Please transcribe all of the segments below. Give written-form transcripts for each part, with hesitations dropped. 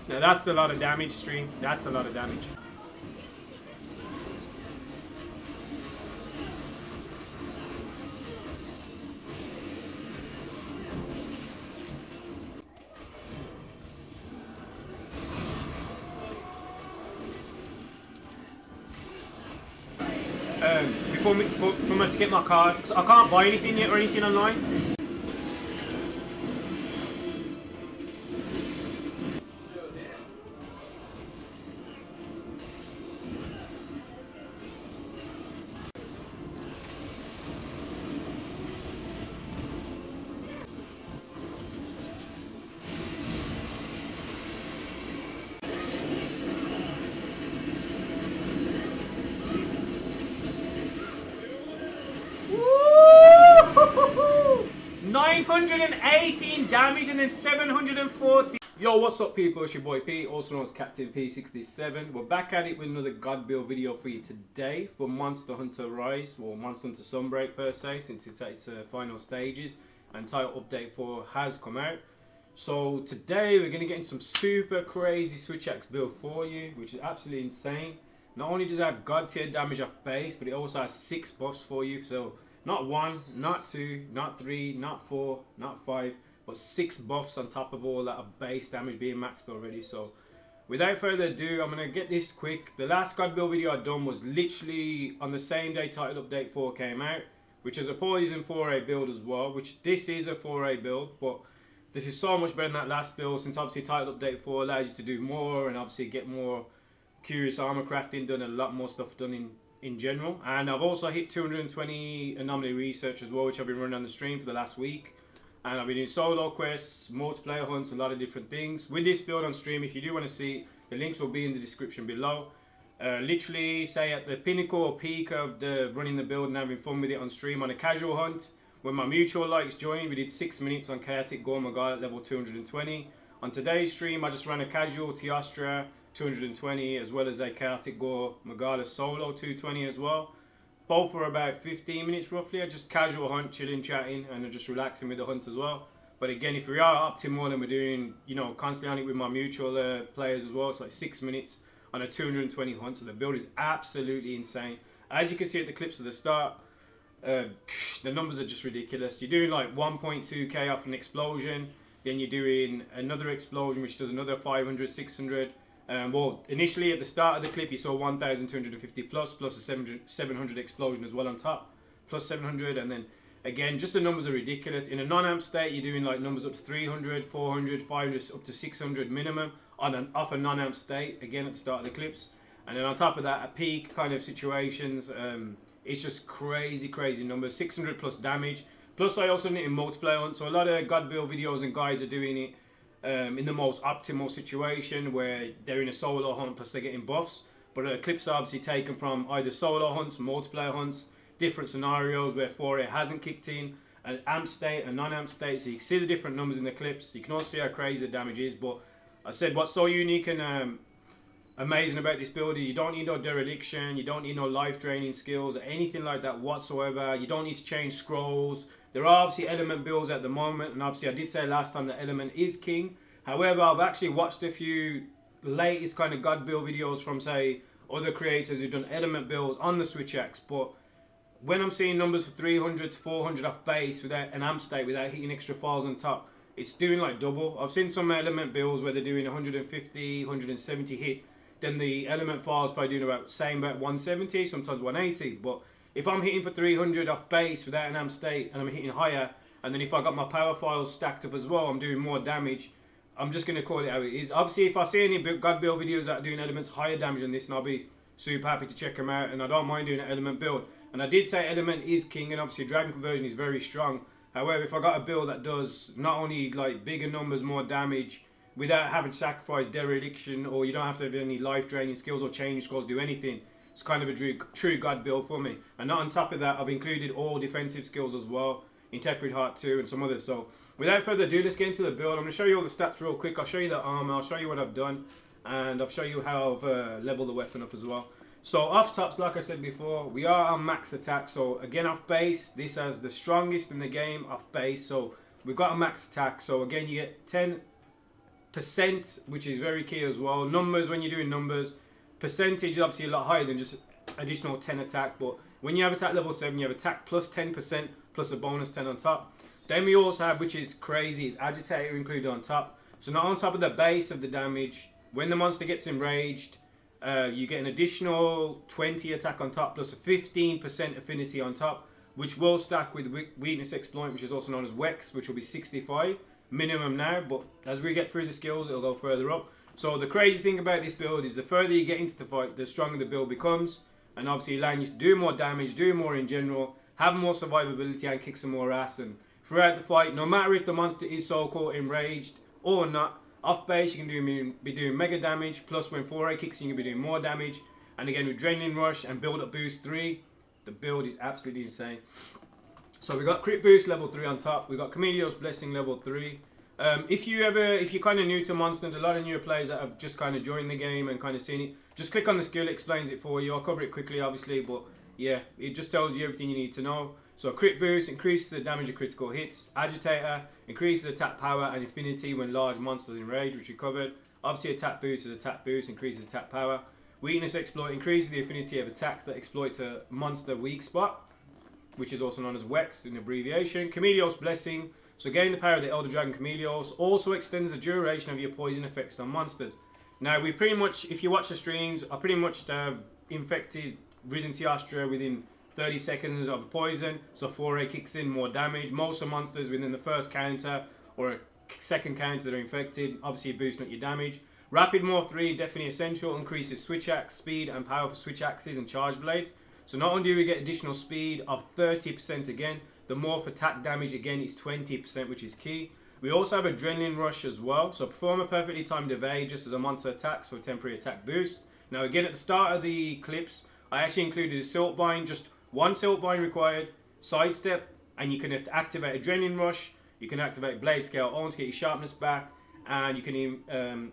Now that's a lot of damage, stream. That's a lot of damage. For me to get my card, I can't buy anything yet or anything online. Woo! 918 damage and then 740. Yo, what's up people, it's your boy P, also known as Captain P67. We're back at it with another God build video for you today for Monster Hunter Rise, or Monster Hunter Sunbreak per se, since it's at its final stages and title update 4 has come out. So today we're going to get in some super crazy SWITCHAXE build for you, which is absolutely insane. Not only does it have God tier damage off base, but it also has 6 buffs for you. So not 1, not 2, not 3, not 4, not 5, but 6 buffs on top of all that of base damage being maxed already. So without further ado, I'm going to get this quick. The last God build video I'd done was literally on the same day title update 4 came out, which is a Poison 4A build as well, which this is a 4A build, but this is so much better than that last build, since obviously title update 4 allows you to do more and obviously get more curious armor crafting done and a lot more stuff done in general. And I've also hit 220 anomaly research as well, which I've been running on the stream for the last week. And I've been doing solo quests, multiplayer hunts, a lot of different things. With this build on stream, if you do want to see, the links will be in the description below. Literally, say at the pinnacle or peak of the running the build and having fun with it on stream on a casual hunt, when my mutual likes joined, we did 6 minutes on Chaotic Gore Magal at level 220. On today's stream, I just ran a casual Tiastra 220, as well as a Chaotic Gore Magala solo 220 as well. Both were about 15 minutes roughly. I just casual hunt, chilling, chatting, and just relaxing with the hunts as well. But again, if we are optimal and we're doing, you know, constantly on it with my mutual players as well, it's like 6 minutes on a 220 hunt. So the build is absolutely insane. As you can see at the clips at the start, the numbers are just ridiculous. You're doing like 1.2k off an explosion, then you're doing another explosion which does another 500, 600. Well, initially at the start of the clip you saw 1,250 plus a 700 explosion as well on top, plus 700, and then again just the numbers are ridiculous. In a non-amp state you're doing like numbers up to 300, 400, 500, up to 600 minimum on off a non-amp state, again at the start of the clips. And then on top of that, at peak kind of situations, it's just crazy numbers, 600 plus damage. Plus I also need in multiplayer hunt, so a lot of God build videos and guides are doing it in the most optimal situation where they're in a solo hunt plus they're getting buffs. But clips are obviously taken from either solo hunts, multiplayer hunts, different scenarios where 4A hasn't kicked in, an amp state, a non-amp state, so you can see the different numbers in the clips. You can also see how crazy the damage is. But I said what's so unique and amazing about this build is you don't need no dereliction, you don't need no life draining skills or anything like that whatsoever. You don't need to change scrolls. There are obviously element builds at the moment, and obviously I did say last time that element is king. However, I've actually watched a few latest kind of God build videos from say other creators who've done element builds on the SWITCHAXE, but when I'm seeing numbers of 300 to 400 off base without an amp state, without hitting extra files on top, it's doing like double. I've seen some element builds where they're doing 150, 170 hit. Then the element files probably doing about 170, sometimes 180. But if I'm hitting for 300 off base without an amp state and I'm hitting higher, and then if I got my power files stacked up as well, I'm doing more damage. I'm just going to call it how it is. Obviously, if I see any God build videos that are doing elements higher damage than this, and I'll be super happy to check them out. And I don't mind doing an element build. And I did say element is king, and obviously dragon conversion is very strong. However, if I got a build that does not only like bigger numbers, more damage, without having to sacrifice dereliction, or you don't have to have any life draining skills or change scrolls, do anything, it's kind of a true God build for me. And on top of that, I've included all defensive skills as well, Intemperate Heart 2 and some others. So without further ado, let's get into the build. I'm going to show you all the stats real quick. I'll show you the armor, I'll show you what I've done, and I'll show you how I've leveled the weapon up as well. So off tops, like I said before, we are on max attack. So again, off base, this has the strongest in the game off base. So we've got a max attack. So again, you get 10 percent, which is very key as well. Numbers, when you're doing numbers, percentage is obviously a lot higher than just additional 10 attack. But when you have attack level 7, you have attack plus 10% plus a bonus 10 on top. Then we also have, which is crazy, is agitator included on top. So not on top of the base of the damage, when the monster gets enraged, you get an additional 20 attack on top plus a 15% affinity on top, which will stack with weakness exploit, which is also known as WEX, which will be 65 minimum now, but as we get through the skills, it'll go further up. So the crazy thing about this build is the further you get into the fight, the stronger the build becomes, and obviously allowing you to do more damage, do more in general, have more survivability and kick some more ass. And throughout the fight, no matter if the monster is so-called enraged or not, off base you can be doing mega damage, plus when 4A kicks in you can be doing more damage. And again with Adrenaline Rush and Build Up Boost 3, the build is absolutely insane. So we got Crit Boost level 3 on top, we got Chameleon's Blessing level 3. If you're kind of new to Monsters, a lot of newer players that have just kind of joined the game and kind of seen it, just click on the skill, it explains it for you. I'll cover it quickly obviously, but yeah, it just tells you everything you need to know. So Crit Boost increases the damage of critical hits. Agitator increases attack power and affinity when large monsters enrage, which we covered. Obviously attack boost is attack boost, increases attack power. Weakness exploit increases the affinity of attacks that exploit a monster weak spot, which is also known as WEX in abbreviation. Chameleon's Blessing, so gain the power of the Elder Dragon Chameleos, also extends the duration of your poison effects on monsters. Now we pretty much, if you watch the streams, I pretty much infected Risen Tiastra within 30 seconds of poison, so 4A kicks in, more damage. Most of the monsters within the first counter or a second counter that are infected, obviously boosting up your damage. Rapid Morph 3, definitely essential, increases switch axe speed and power for switch axes and charge blades. So not only do we get additional speed of 30% again, the morph attack damage again is 20%, which is key. We also have Adrenaline Rush as well, so perform a perfectly timed evade just as a monster attacks for a temporary attack boost. Now again, at the start of the clips, I actually included a Silt Bind, just one Silt Bind required, sidestep, and you can activate Adrenaline Rush, you can activate Blade Scale on to get your sharpness back, and you can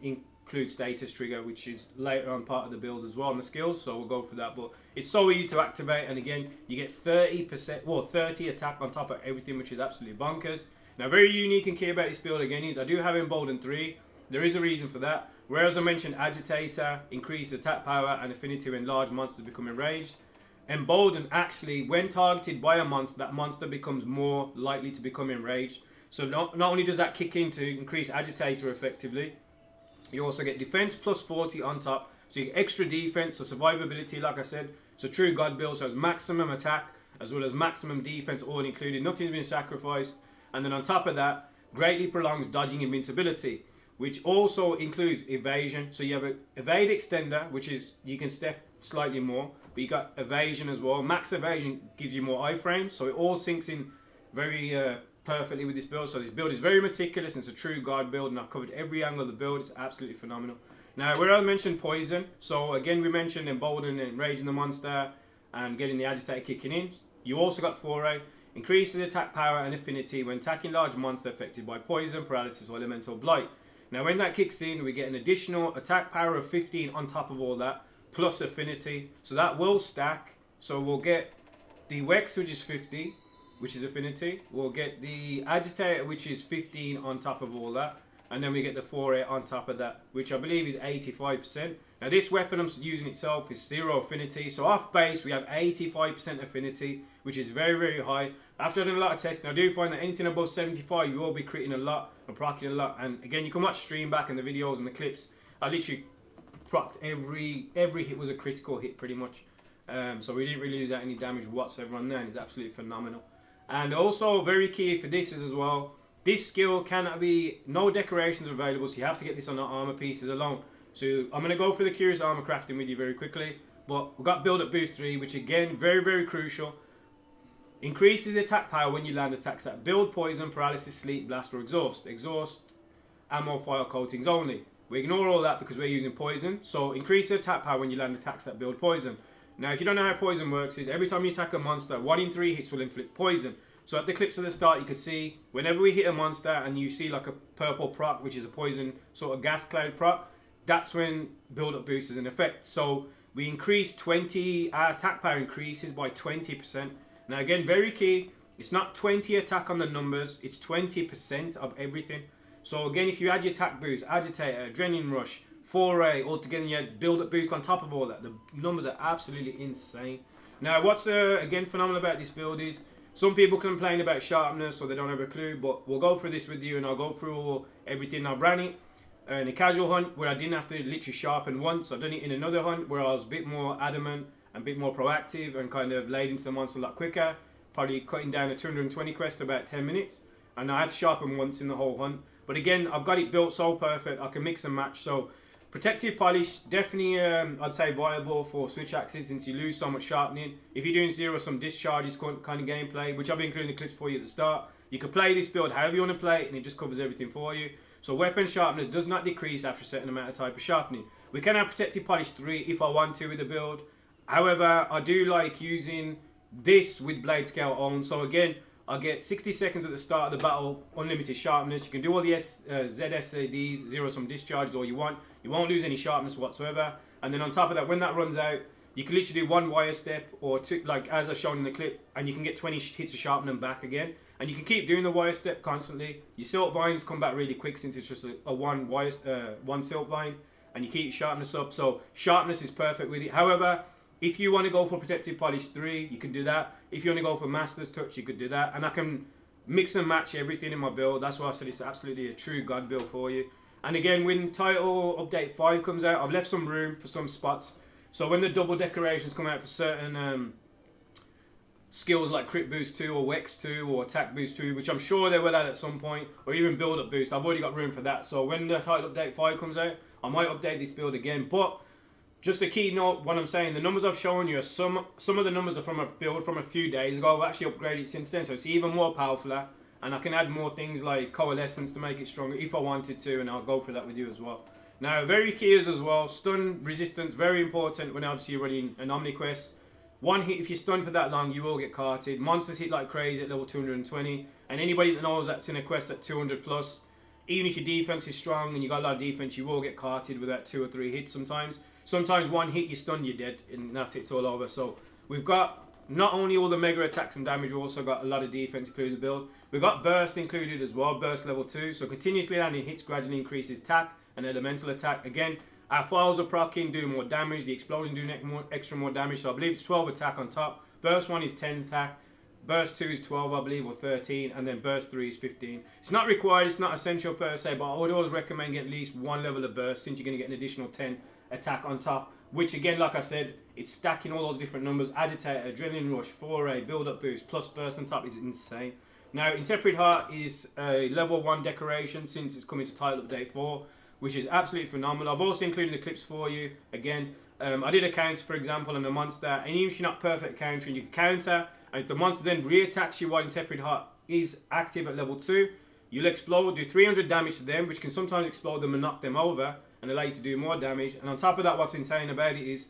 include Status Trigger, which is later on part of the build as well on the skills, so we'll go for that. But it's so easy to activate, and again, you get 30 attack on top of everything, which is absolutely bonkers. Now, very unique and key about this build again is I do have Embolden 3. There is a reason for that. Whereas I mentioned Agitator, increased attack power and affinity when large monsters become enraged. Embolden actually, when targeted by a monster, that monster becomes more likely to become enraged. So not only does that kick in to increase Agitator effectively, you also get defense plus 40 on top. So you get extra defense, so survivability, like I said. So true God build, so it's maximum attack as well as maximum defense, all included. Nothing's been sacrificed. And then on top of that, greatly prolongs dodging invincibility, which also includes evasion. So you have an evade extender, which is you can step slightly more, but you got evasion as well. Max evasion gives you more iframes, so it all sinks in very perfectly with this build. So this build is very meticulous, and it's a true guard build, and I've covered every angle of the build. It's absolutely phenomenal. Now, where I mentioned poison, so again we mentioned Embolden and enraging the monster and getting the agitator kicking in. You also got 4A, increases attack power and affinity when attacking large monster affected by poison, paralysis or elemental blight. Now when that kicks in, we get an additional attack power of 15 on top of all that, plus affinity, so that will stack. So we'll get the Wex, which is 50, which is affinity. We'll get the Agitator, which is 15 on top of all that. And then we get the 4A on top of that, which I believe is 85%. Now this weapon I'm using itself is 0 affinity. So off base, we have 85% affinity, which is very, very high. After doing a lot of testing, I do find that anything above 75, you will be critting a lot and proccing a lot. And again, you can watch stream back in the videos and the clips. I literally procced every hit was a critical hit pretty much. So we didn't really lose out any damage whatsoever on there, and it's absolutely phenomenal. And also very key for this is as well, this skill cannot be, no decorations are available, so you have to get this on the armor pieces alone. So I'm going to go through the Curious Armor crafting with you very quickly. But we've got Build Up Boost 3, which again, very, very crucial. Increases the attack power when you land attacks that build poison, paralysis, sleep, blast or exhaust. Exhaust, ammo, fire coatings only. We ignore all that because we're using poison. So increase the attack power when you land attacks that build poison. Now if you don't know how poison works, is every time you attack a monster, 1 in 3 hits will inflict poison. So at the clips at the start, you can see whenever we hit a monster and you see like a purple proc, which is a poison sort of gas cloud proc, that's when Build Up Boost is in effect. So we increase our attack power increases by 20%. Now again, very key, it's not 20 attack on the numbers, it's 20% of everything. So again, if you add your attack boost, agitator, adrenaline rush, foray, altogether you add build up boost on top of all that, the numbers are absolutely insane. Now what's again phenomenal about this build is, some people complain about sharpness or they don't have a clue, but we'll go through this with you and I'll go through everything. I've ran it in a casual hunt where I didn't have to literally sharpen once. I've done it in another hunt where I was a bit more adamant and a bit more proactive and kind of laid into the monster a lot quicker, probably cutting down a 220 quest to about 10 minutes. And I had to sharpen once in the whole hunt. But again, I've got it built so perfect, I can mix and match. So protective polish, definitely I'd say viable for SWITCHAXE since you lose so much sharpening. If you're doing zero sum discharges kind of gameplay, which I've been including the clips for you at the start, you can play this build however you want to play it and it just covers everything for you. So weapon sharpness does not decrease after a certain amount of type of sharpening. We can have protective polish 3 if I want to with the build. However, I do like using this with blade scale on. So again, I get 60 seconds at the start of the battle, unlimited sharpness. You can do all the ZSADs, zero sum discharges, all you want. You won't lose any sharpness whatsoever. And then on top of that, when that runs out, you can literally do one wire step or two, like as I shown in the clip, and you can get 20 hits of sharpening back again. And you can keep doing the wire step constantly. Your silk vines come back really quick since it's just a one silk vine, and you keep your sharpness up. So sharpness is perfect with it. However, if you want to go for protective polish 3, you can do that. If you want to go for master's touch, you could do that. And I can mix and match everything in my build. That's why I said it's absolutely a true god build for you. And again, when title update 5 comes out, I've left some room for some spots. So when the double decorations come out for certain skills like crit boost 2 or wex 2 or attack boost 2, which I'm sure they will add at some point, or even build up boost, I've already got room for that. So when the title update 5 comes out, I might update this build again. But just a key note, what I'm saying, the numbers I've shown you are some of the numbers are from a build from a few days ago. I've actually upgraded it since then, so it's even more powerful. And I can add more things like coalescence to make it stronger if I wanted to, and I'll go for that with you as well. Now, very key is as well, stun resistance, very important when obviously you're running an OmniQuest. One hit, if you're stunned for that long, you will get carted. Monsters hit like crazy at level 220, and anybody that knows that's in a quest at 200 plus, even if your defense is strong and you got a lot of defense, you will get carted with that 2 or 3 hits sometimes. Sometimes one hit, you're stunned, you're dead, and that's it, it's all over. So we've got not only all the mega attacks and damage, we've also got a lot of defense included in the build. We've got burst included as well, burst level 2. So continuously landing hits gradually increases attack and elemental attack. Again, our files are proccing, doing more damage. The explosion doing extra more damage. So I believe it's 12 attack on top. Burst 1 is 10 attack. Burst 2 is 12, I believe, or 13. And then burst 3 is 15. It's not required, it's not essential per se, but I would always recommend getting at least one level of burst since you're going to get an additional 10 attack on top. Which again, like I said, it's stacking all those different numbers. Agitator, adrenaline rush, foray, build up boost, plus burst on top is insane. Now, Intemperate Heart is a level 1 decoration since it's coming to title update 4, which is absolutely phenomenal. I've also included the clips for you. Again, I did a counter, for example, on a monster, and even if you're not perfect countering, you can counter, and if the monster then re-attacks you while Intemperate Heart is active at level 2, you'll explode, do 300 damage to them, which can sometimes explode them and knock them over, and allow you to do more damage. And on top of that, what's insane about it is,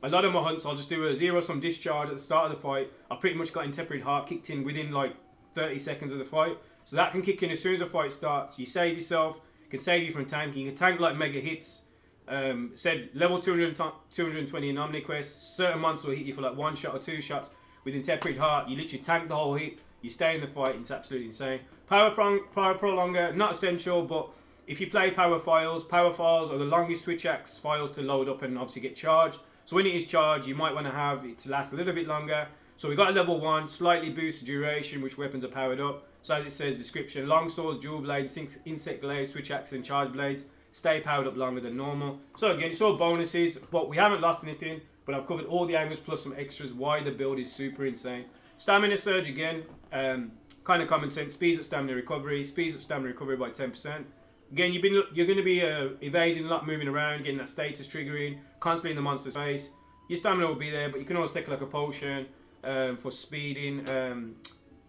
a lot of my hunts, I'll just do a zero sum discharge at the start of the fight. I pretty much got Intemperate Heart kicked in within like 30 seconds of the fight. So that can kick in as soon as the fight starts. You save yourself, it can save you from tanking. You can tank like mega hits. Said level 220 in OmniQuest, certain monsters will hit you for like 1 shot or 2 shots. With Intemperate Heart, you literally tank the whole hit, you stay in the fight, it's absolutely insane. Power Prolonger, not essential, but if you play power files are the longest SWITCHAXE files to load up and obviously get charged. So when it is charged, you might want to have it to last a little bit longer. So we got a level 1, slightly boosts duration, which weapons are powered up. So as it says, description, long swords, dual blades, insect blades, SWITCHAXE and charge blades stay powered up longer than normal. So again, it's all bonuses, but we haven't lost anything. But I've covered all the angles plus some extras, why the build is super insane. Stamina surge again, kind of common sense, speeds up stamina recovery by 10%. Again, you're going to be evading a lot, moving around, getting that status triggering, constantly in the monster's face. Your stamina will be there, but you can always take like a potion for speeding and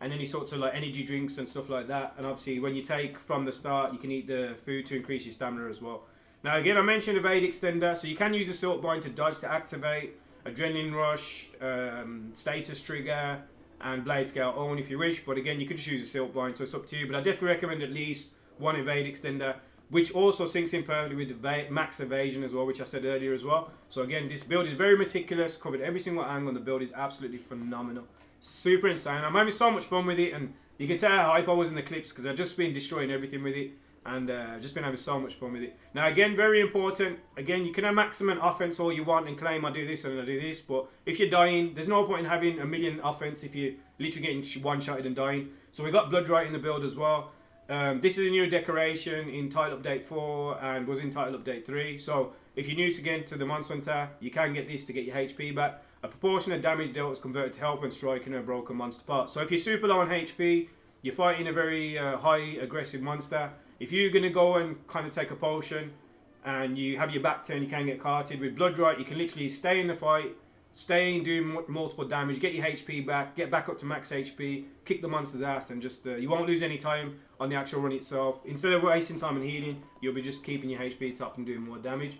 any sorts of like energy drinks and stuff like that. And obviously, when you take from the start, you can eat the food to increase your stamina as well. Now again, I mentioned evade extender, so you can use a silk bind to dodge to activate, adrenaline rush, status trigger, and blade scale on if you wish. But again, you could just use a silk bind, so it's up to you. But I definitely recommend at least one evade extender, which also syncs in perfectly with max evasion as well, which I said earlier as well. So again, this build is very meticulous, covered every single angle on the build is absolutely phenomenal. Super insane. I'm having so much fun with it, and you can tell how hype I was in the clips because I've just been destroying everything with it. and just been having so much fun with it. Now again, very important, again, you can have maximum offense all you want and claim I do this and I do this, but if you're dying, there's no point in having a million offense if you're literally getting one-shotted and dying. So we got Blood Right in the build as well. This is a new decoration in Title Update 4 and was in Title Update 3. So if you're new to the Monster Hunter, you can get this to get your HP back. A proportion of damage dealt is converted to health when striking a broken monster part. So if you're super low on HP, you're fighting a very high aggressive monster. If you're going to go and kind of take a potion and you have your back turn, you can get carted. With Blood Right, you can literally stay in the fight, stay and do multiple damage, get your HP back, get back up to max HP, kick the monster's ass, and just you won't lose any time on the actual run itself. Instead of wasting time and healing, you'll be just keeping your HP top and doing more damage.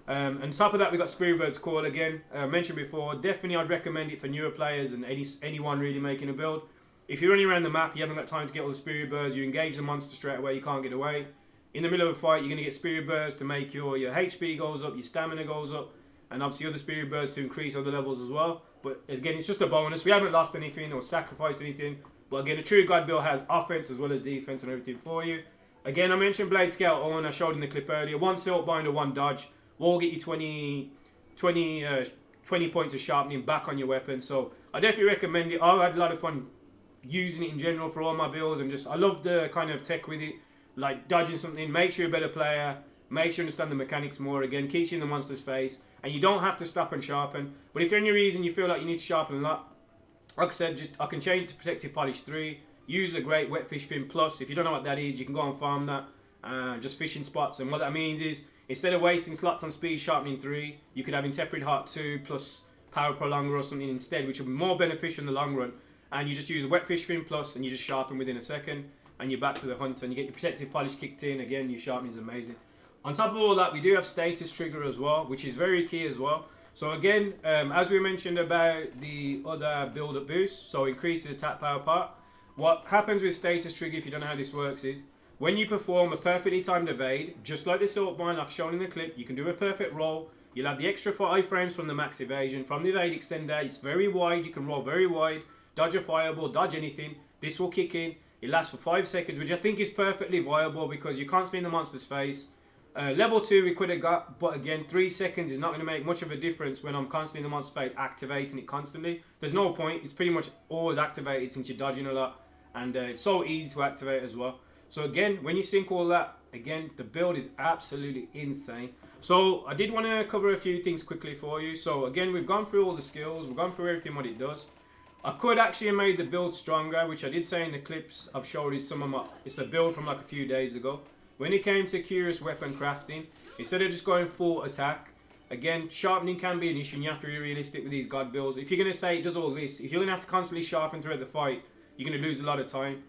And on top of that, we got Spirit Bird's Call again. Mentioned before, definitely I'd recommend it for newer players and anyone really making a build. If you're running around the map, you haven't got time to get all the Spirit Birds, you engage the monster straight away, you can't get away. In the middle of a fight, you're going to get Spirit Birds to make your HP goes up, your stamina goes up, and obviously other Spirit Birds to increase other levels as well. But again, it's just a bonus. We haven't lost anything or sacrificed anything. But again, a true God build has offense as well as defense and everything for you. Again, I mentioned Blade Scout on, I showed in the clip earlier. 1 Silt Binder, 1 Dodge. Will get you 20 points of sharpening back on your weapon. So I definitely recommend it. I've had a lot of fun using it in general for all my builds, and I love the kind of tech with it, like dodging something, make sure you're a better player, make sure you understand the mechanics more. Again, keeps you in the monster's face, and you don't have to stop and sharpen. But if for any reason you feel like you need to sharpen a lot, like I said, I can change it to Protective Polish 3, use a great Wet Fish Fin Plus. If you don't know what that is, you can go and farm that, just fishing spots. And what that means is, instead of wasting slots on Speed Sharpening 3, you could have Intemperate Heart 2 plus Power Prolonger or something instead, which will be more beneficial in the long run. And you just use a Wet Fish Fin Plus and you just sharpen within a second, and you're back to the hunt, and you get your Protective Polish kicked in. Again, your sharpening is amazing. On top of all that, we do have Status Trigger as well, which is very key as well. So again, as we mentioned about the other build-up boost, so increases attack power part. What happens with Status Trigger, if you don't know how this works, is when you perform a perfectly timed evade, just like the Salt Bind like shown in the clip, you can do a perfect roll. You'll have the extra 5 frames from the max evasion. From the evade extender, it's very wide, you can roll very wide, dodge a fireball, dodge anything. This will kick in. It lasts for 5 seconds, which I think is perfectly viable because you're constantly in the monster's face. Level 2 we could have got, but again, 3 seconds is not going to make much of a difference when I'm constantly in the monster's face, activating it constantly. There's no point. It's pretty much always activated since you're dodging a lot, and it's so easy to activate as well. So again, when you sync all that, again, the build is absolutely insane. So I did want to cover a few things quickly for you. So again, we've gone through all the skills, we've gone through everything what it does. I could actually have made the build stronger, which I did say in the clips I've showed you some of my, it's a build from like a few days ago. When it came to curious weapon crafting, instead of just going full attack, again, sharpening can be an issue, and you have to be realistic with these god builds. If you're going to say it does all this, if you're going to have to constantly sharpen throughout the fight, you're going to lose a lot of time.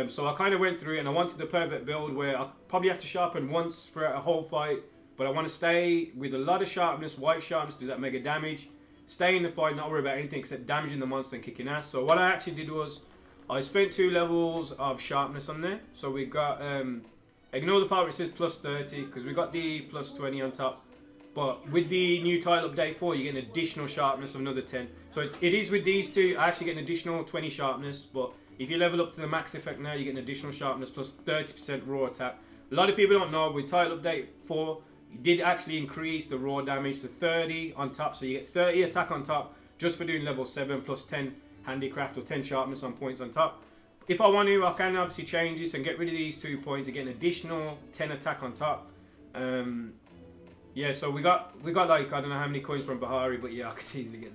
So I kind of went through it, and I wanted the perfect build where I probably have to sharpen once throughout a whole fight, but I want to stay with a lot of sharpness, white sharpness, do that mega damage, stay in the fight, not worry about anything except damaging the monster and kicking ass. So what I actually did was, I spent 2 levels of sharpness on there. So we got, ignore the part where it says plus 30, because we got the plus 20 on top. But with the new title update 4, you get an additional sharpness of another 10. So it is with these two, I actually get an additional 20 sharpness, but if you level up to the max effect now, you get an additional sharpness plus 30% raw attack. A lot of people don't know, with title update 4, you did actually increase the raw damage to 30 on top, so you get 30 attack on top just for doing level 7 plus 10 handicraft or 10 sharpness on points on top. If I want to, I can obviously change this and get rid of these 2 points and get an additional 10 attack on top. Yeah, so we got like, I don't know how many coins from Bahari, but yeah, I could easily get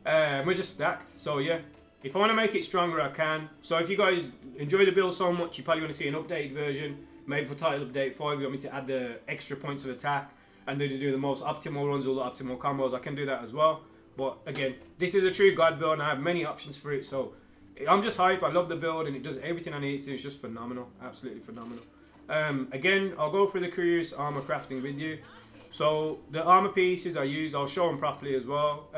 that. We're just stacked, so yeah. If I want to make it stronger, I can. So if you guys enjoy the build so much, you probably want to see an updated version. Maybe for title update 5, you want me to add the extra points of attack and then to do the most optimal runs, all the optimal combos, I can do that as well. But again, this is a true god build and I have many options for it. So I'm just hype, I love the build and it does everything I need it to. It's just phenomenal, absolutely phenomenal. Again, I'll go through the curious armor crafting with you. So the armor pieces I use, I'll show them properly as well.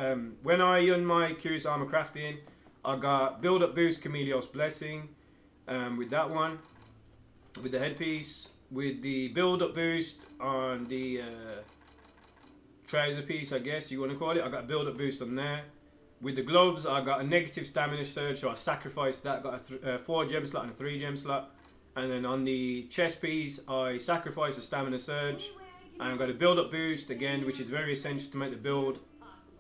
When I run my curious armor crafting, I got build up boost Chameleos Blessing with that one, with the headpiece, with the build up boost on the trouser piece, I guess you want to call it. I got build up boost on there. With the gloves, I got a negative stamina surge, so I sacrificed that. Got a 4 gem slot and a 3 gem slot. And then on the chest piece, I sacrifice the stamina surge. And I've got a build up boost again, which is very essential to make the build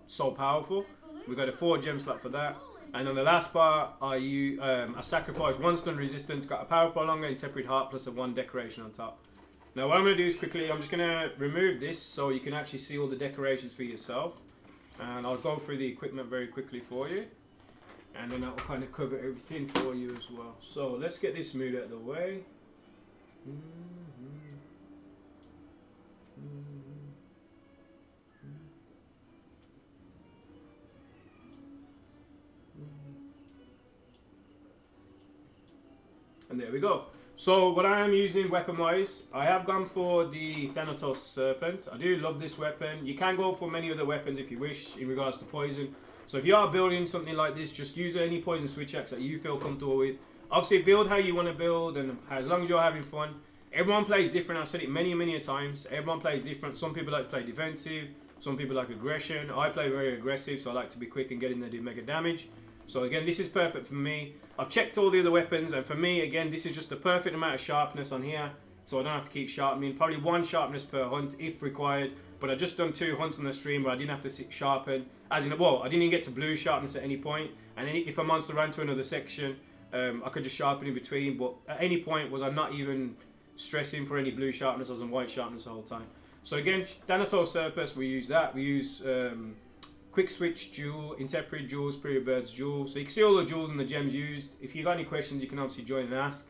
so powerful. We've got a 4 gem slot for that. And on the last part, I sacrifice 1 stun resistance, got a power prolonger, intemperate heart, plus a 1 decoration on top. Now what I'm going to do is quickly, I'm just going to remove this so you can actually see all the decorations for yourself. And I'll go through the equipment very quickly for you. And then that will kind of cover everything for you as well. So let's get this mood out of the way. And there we go. So what I am using weapon wise, I have gone for the Thanatos Serpent. I do love this weapon. You can go for many other weapons if you wish in regards to poison. So if you are building something like this, just use any poison switch axe that you feel comfortable with. Obviously build how you want to build, and as long as you're having fun. Everyone plays different. I've said it many a times. Everyone plays different. Some people like to play defensive. Some people like aggression. I play very aggressive, so I like to be quick and get in there and do mega damage. So again, this is perfect for me. I've checked all the other weapons, and for me, again, this is just the perfect amount of sharpness on here. So I don't have to keep sharpening. Probably 1 sharpness per hunt if required. But I just done 2 hunts on the stream where I didn't have to sharpen. As in, well, I didn't even get to blue sharpness at any point. And then if a monster ran to another section, I could just sharpen in between. But at any point was I not even stressing for any blue sharpness. I was on white sharpness the whole time. So again, Thanatos Serpus, we use that. We use Quick Switch Jewel, Intemperate Jewel, Spirit Bird's Jewel. So you can see all the jewels and the gems used. If you got any questions, you can obviously join and ask.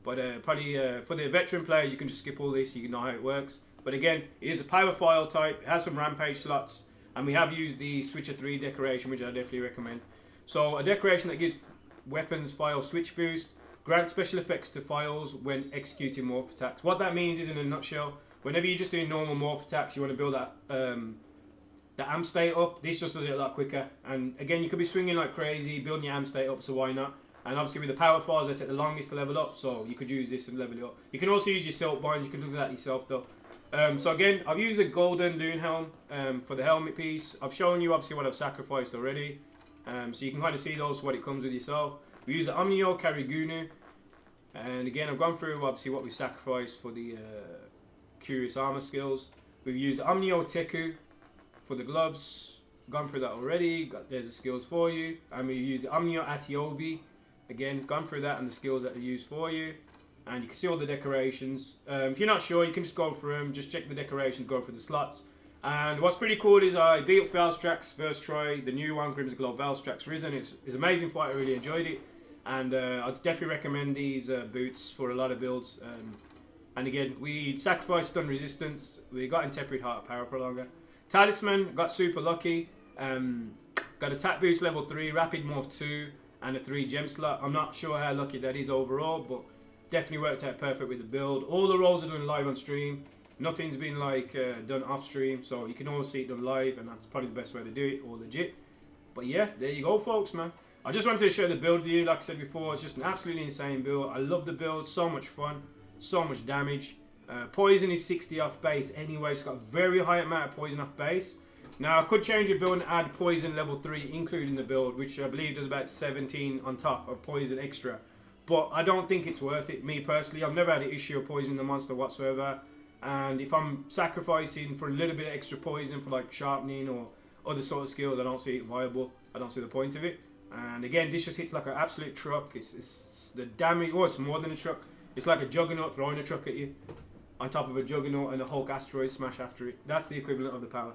But probably for the veteran players, you can just skip all this. You can know how it works. But again, it is a power file type. It has some rampage slots. And we have used the Switcher 3 decoration, which I definitely recommend. So a decoration that gives weapons file switch boost, grants special effects to files when executing morph attacks. What that means is, in a nutshell, whenever you're just doing normal morph attacks, you want to build that the amp state up. This just does it a lot quicker. And again, you could be swinging like crazy, building your amp state up, so why not? And obviously with the power files, they take the longest to level up, so you could use this and level it up. You can also use your silk binds. You can do that yourself though. So again, I've used a golden loon helm for the helmet piece. I've shown you obviously what I've sacrificed already. So you can kind of see those, what it comes with yourself. We use the Omnio Karigunu. And again, I've gone through obviously what we sacrificed for the Curious Armor skills. We've used the Omnio Teku for the gloves. Gone through that already. There's the skills for you. And we used the Omnio Atiobi. Again, gone through that and the skills that are used for you. And you can see all the decorations. If you're not sure, you can just go through them. Just check the decorations, go through the slots. And what's pretty cool is I beat up Valstrax first try. The new one, Crimson Glow Valstrax Risen. It's an amazing fight. I really enjoyed it. And I'd definitely recommend these boots for a lot of builds. And again, we sacrificed stun resistance. We got Intemperate Heart Power Prolonger. Talisman, got super lucky. Got attack boost level 3, rapid morph 2, and a 3 gem slot. I'm not sure how lucky that is overall, but definitely worked out perfect with the build. All the rolls are done live on stream. Nothing's been like done off stream, so you can always see it done live, and that's probably the best way to do it, or legit. But yeah, there you go, folks, man. I just wanted to show the build to you. Like I said before, it's just an absolutely insane build. I love the build, so much fun, so much damage. Poison is 60 off base anyway, so it's got a very high amount of poison off base. Now I could change the build and add poison level 3 including the build, which I believe does about 17 on top of poison extra. But I don't think it's worth it, me personally. I've never had an issue of poisoning the monster whatsoever. And if I'm sacrificing for a little bit of extra poison for like sharpening or other sort of skills, I don't see it viable. I don't see the point of it. And again, this just hits like an absolute truck. It's the damage, oh, it's more than a truck. It's like a juggernaut throwing a truck at you. On top of a juggernaut and a Hulk asteroid smash after it. That's the equivalent of the power.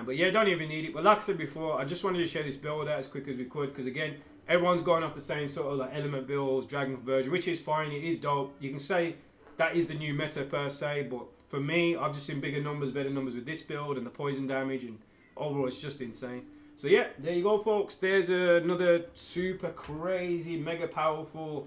But yeah, don't even need it. But like I said before, I just wanted to share this build out as quick as we could. Because again, everyone's going off the same sort of like element builds, dragon conversion, which is fine. It is dope. You can say that is the new meta per se. But for me, I've just seen bigger numbers, better numbers with this build and the poison damage. And overall, it's just insane. So yeah, there you go, folks. There's another super crazy, mega powerful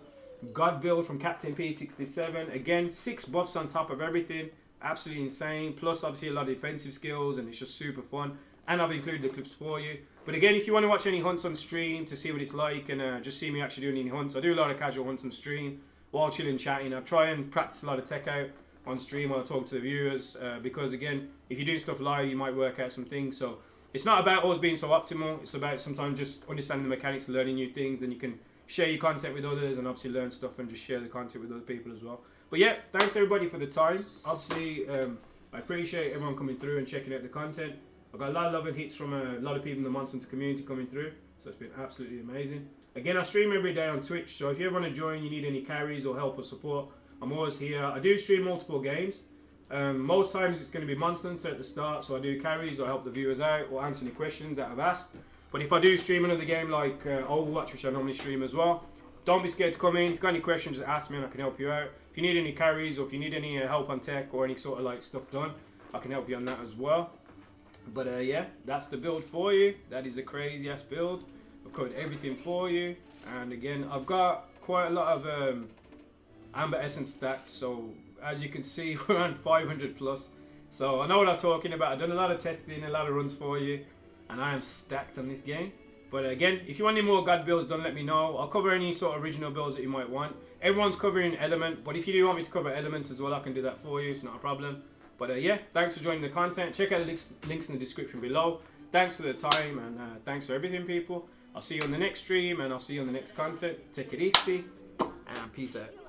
God build from CAPTAINP67. Again, 6 buffs on top of everything. Absolutely insane. Plus, obviously, a lot of defensive skills, and it's just super fun. And I've included the clips for you. But again, if you want to watch any hunts on stream to see what it's like and just see me actually doing any hunts, I do a lot of casual hunts on stream while chilling, chatting. I try and practice a lot of tech out on stream while I talk to the viewers. Because again, if you do stuff live, you might work out some things. So it's not about always being so optimal. It's about sometimes just understanding the mechanics, learning new things, and you can share your content with others and obviously learn stuff and just share the content with other people as well. But yeah, thanks everybody for the time. Obviously, I appreciate everyone coming through and checking out the content. I've got a lot of love and hits from a lot of people in the Monster Hunter community coming through, so it's been absolutely amazing. Again, I stream every day on Twitch, so if you ever want to join, you need any carries or help or support, I'm always here. I do stream multiple games. Most times it's going to be Monster Hunter at the start, so I do carries or help the viewers out or answer any questions that I've asked. But if I do stream another game like Overwatch, which I normally stream as well, don't be scared to come in. If you've got any questions, just ask me and I can help you out. If you need any carries or if you need any help on tech or any sort of like stuff done, I can help you on that as well. But yeah, that's the build for you. That is a crazy ass build. I've covered everything for you. And again, I've got quite a lot of Amber Essence stacked. So as you can see, we're on 500 plus. So I know what I'm talking about. I've done a lot of testing, a lot of runs for you. And I am stacked on this game. But again, if you want any more God builds done, let me know. I'll cover any sort of original builds that you might want. Everyone's covering Element. But if you do want me to cover Elements as well, I can do that for you. It's not a problem. But yeah, thanks for joining the content. Check out the links in the description below. Thanks for the time and thanks for everything, people. I'll see you on the next stream and I'll see you on the next content. Take it easy and peace out.